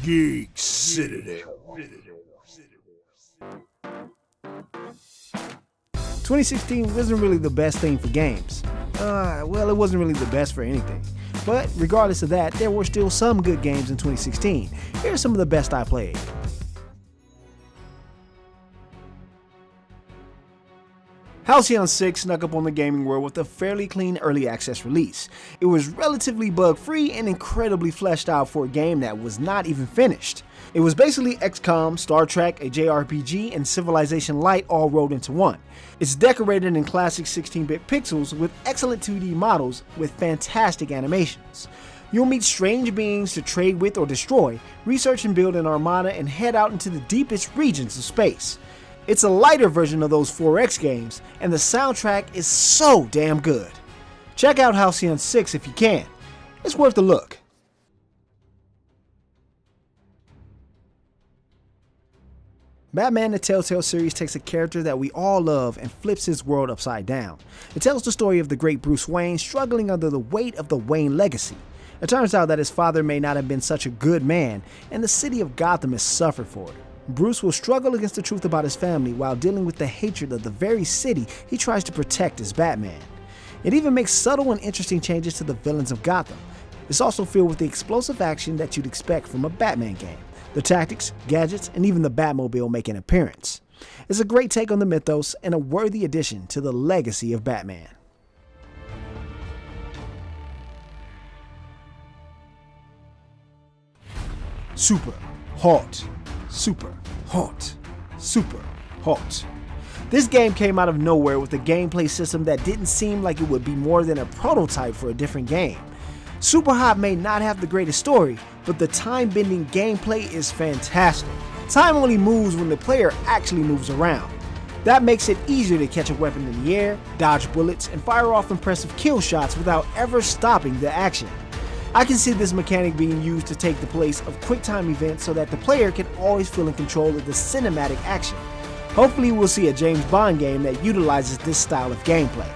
Geek Citadel. 2016 wasn't really the best thing for games. Well, it wasn't really the best for anything. But regardless of that, there were still some good games in 2016. Here are some of the best I played. Halcyon 6 snuck up on the gaming world with a fairly clean early access release. It was relatively bug-free and incredibly fleshed out for a game that was not even finished. It was basically XCOM, Star Trek, a JRPG, and Civilization Light all rolled into one. It's decorated in classic 16-bit pixels with excellent 2D models with fantastic animations. You'll meet strange beings to trade with or destroy, research and build an armada, and head out into the deepest regions of space. It's a lighter version of those 4X games, and the soundtrack is so damn good. Check out Halcyon 6 if you can. It's worth a look. Batman the Telltale series takes a character that we all love and flips his world upside down. It tells the story of the great Bruce Wayne struggling under the weight of the Wayne legacy. It turns out that his father may not have been such a good man, and the city of Gotham has suffered for it. Bruce will struggle against the truth about his family while dealing with the hatred of the very city he tries to protect as Batman. It even makes subtle and interesting changes to the villains of Gotham. It's also filled with the explosive action that you'd expect from a Batman game. The tactics, gadgets, and even the Batmobile make an appearance. It's a great take on the mythos and a worthy addition to the legacy of Batman. Super hot. Super hot. Super hot. This game came out of nowhere with a gameplay system that didn't seem like it would be more than a prototype for a different game. Super Hot may not have the greatest story, but the time-bending gameplay is fantastic. Time only moves when the player actually moves around. That makes it easier to catch a weapon in the air, dodge bullets, and fire off impressive kill shots without ever stopping the action. I can see this mechanic being used to take the place of quick-time events so that the player can always feel in control of the cinematic action. Hopefully we'll see a James Bond game that utilizes this style of gameplay.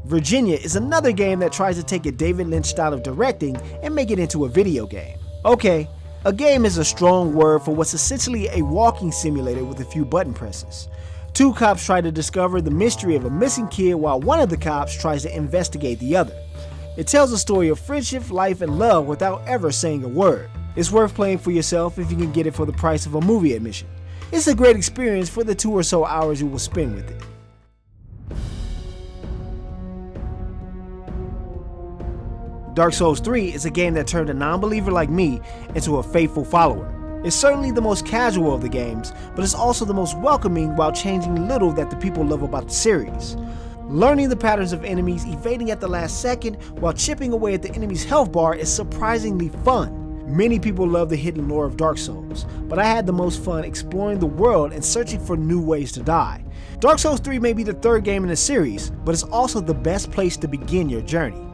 Virginia is another game that tries to take a David Lynch style of directing and make it into a video game. Okay, a game is a strong word for what's essentially a walking simulator with a few button presses. Two cops try to discover the mystery of a missing kid while one of the cops tries to investigate the other. It tells a story of friendship, life, and love without ever saying a word. It's worth playing for yourself if you can get it for the price of a movie admission. It's a great experience for the 2 or so hours you will spend with it. Dark Souls 3 is a game that turned a non-believer like me into a faithful follower. It's certainly the most casual of the games, but it's also the most welcoming while changing little that the people love about the series. Learning the patterns of enemies, evading at the last second, while chipping away at the enemy's health bar is surprisingly fun. Many people love the hidden lore of Dark Souls, but I had the most fun exploring the world and searching for new ways to die. Dark Souls 3 may be the third game in the series, but it's also the best place to begin your journey.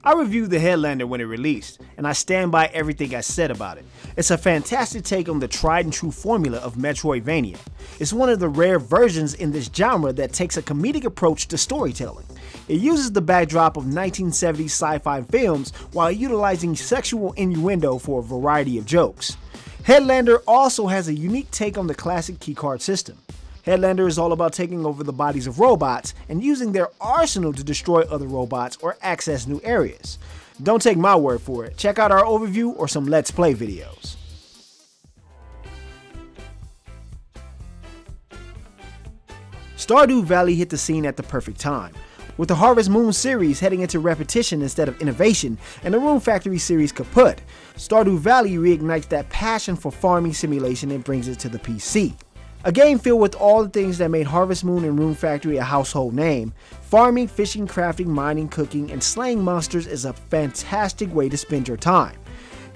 I reviewed The Headlander when it released, and I stand by everything I said about it. It's a fantastic take on the tried and true formula of Metroidvania. It's one of the rare versions in this genre that takes a comedic approach to storytelling. It uses the backdrop of 1970s sci-fi films while utilizing sexual innuendo for a variety of jokes. Headlander also has a unique take on the classic keycard system. Headlander is all about taking over the bodies of robots and using their arsenal to destroy other robots or access new areas. Don't take my word for it, check out our overview or some Let's Play videos. Stardew Valley hit the scene at the perfect time. With the Harvest Moon series heading into repetition instead of innovation, and the Rune Factory series kaput, Stardew Valley reignites that passion for farming simulation and brings it to the PC. A game filled with all the things that made Harvest Moon and Rune Factory a household name, farming, fishing, crafting, mining, cooking, and slaying monsters is a fantastic way to spend your time.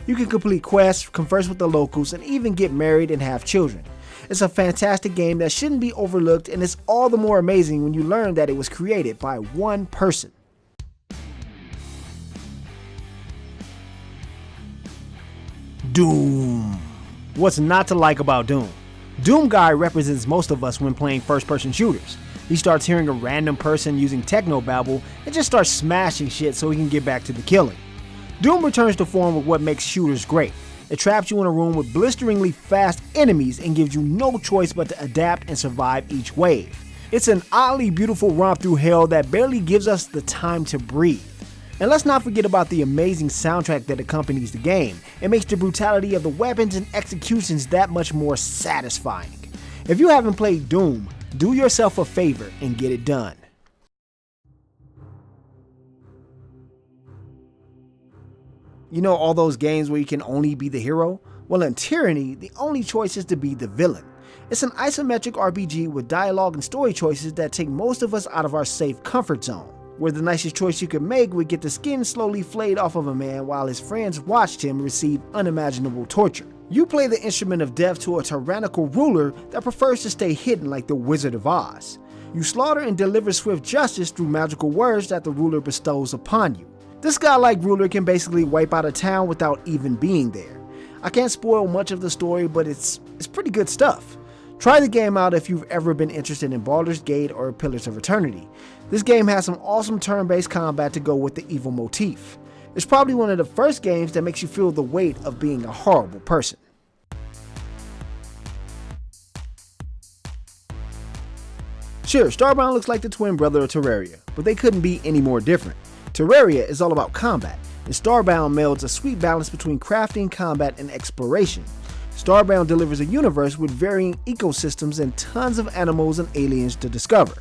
You can complete quests, converse with the locals, and even get married and have children. It's a fantastic game that shouldn't be overlooked, and it's all the more amazing when you learn that it was created by one person. Doom. What's not to like about Doom? Doom Guy represents most of us when playing first-person shooters. He starts hearing a random person using technobabble and just starts smashing shit so he can get back to the killing. Doom returns to form with what makes shooters great. It traps you in a room with blisteringly fast enemies and gives you no choice but to adapt and survive each wave. It's an oddly beautiful romp through hell that barely gives us the time to breathe. And let's not forget about the amazing soundtrack that accompanies the game. It makes the brutality of the weapons and executions that much more satisfying. If you haven't played Doom, do yourself a favor and get it done. You know all those games where you can only be the hero? Well, in Tyranny, the only choice is to be the villain. It's an isometric RPG with dialogue and story choices that take most of us out of our safe comfort zone, where the nicest choice you could make would get the skin slowly flayed off of a man while his friends watched him receive unimaginable torture. You play the instrument of death to a tyrannical ruler that prefers to stay hidden like the Wizard of Oz. You slaughter and deliver swift justice through magical words that the ruler bestows upon you. This godlike ruler can basically wipe out a town without even being there. I can't spoil much of the story, but it's pretty good stuff. Try the game out if you've ever been interested in Baldur's Gate or Pillars of Eternity. This game has some awesome turn-based combat to go with the evil motif. It's probably one of the first games that makes you feel the weight of being a horrible person. Sure, Starbound looks like the twin brother of Terraria, but they couldn't be any more different. Terraria is all about combat, and Starbound melds a sweet balance between crafting, combat, and exploration. Starbound delivers a universe with varying ecosystems and tons of animals and aliens to discover.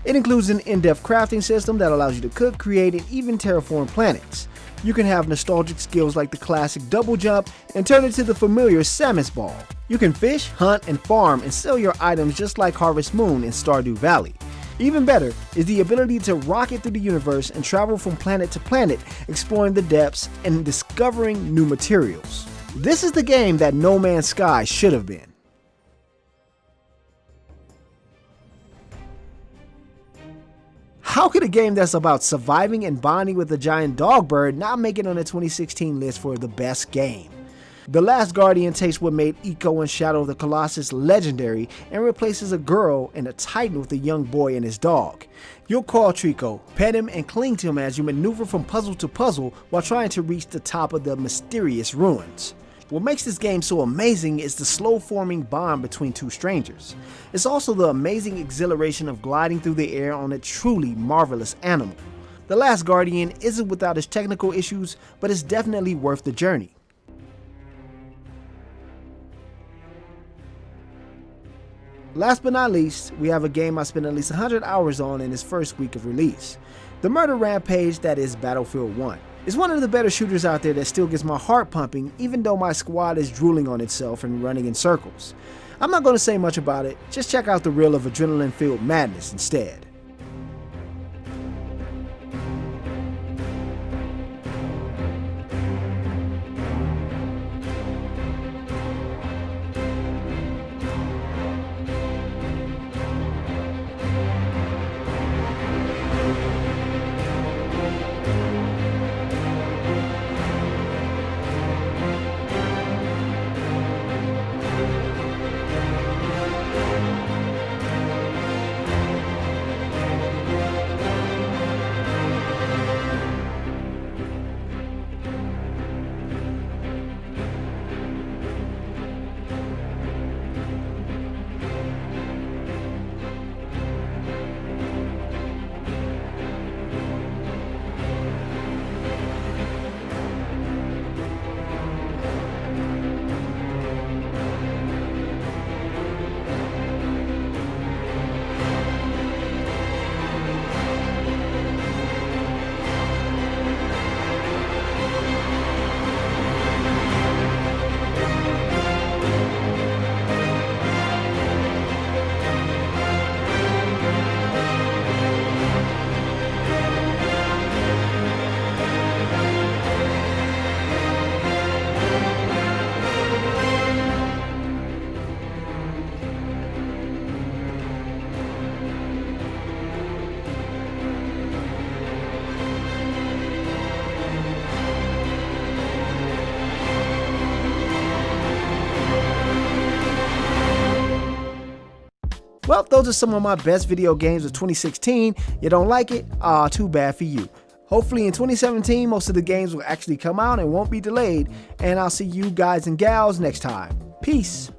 It includes an in-depth crafting system that allows you to cook, create, and even terraform planets. You can have nostalgic skills like the classic double jump and turn into the familiar Samus Ball. You can fish, hunt, and farm and sell your items just like Harvest Moon in Stardew Valley. Even better is the ability to rocket through the universe and travel from planet to planet, exploring the depths and discovering new materials. This is the game that No Man's Sky should have been. How could a game that's about surviving and bonding with a giant dog bird not make it on the 2016 list for the best game? The Last Guardian takes what made Ico and Shadow of the Colossus legendary and replaces a girl and a titan with a young boy and his dog. You'll call Trico, pet him, and cling to him as you maneuver from puzzle to puzzle while trying to reach the top of the mysterious ruins. What makes this game so amazing is the slow-forming bond between two strangers. It's also the amazing exhilaration of gliding through the air on a truly marvelous animal. The Last Guardian isn't without its technical issues, but it's definitely worth the journey. Last but not least, we have a game I spent at least 100 hours on in its first week of release. The murder rampage that is Battlefield 1. It's one of the better shooters out there that still gets my heart pumping even though my squad is drooling on itself and running in circles. I'm not going to say much about it, just check out the reel of adrenaline-filled madness instead. Well, those are some of my best video games of 2016. You don't like it? Too bad for you. Hopefully in 2017, most of the games will actually come out and won't be delayed. And I'll see you guys and gals next time. Peace.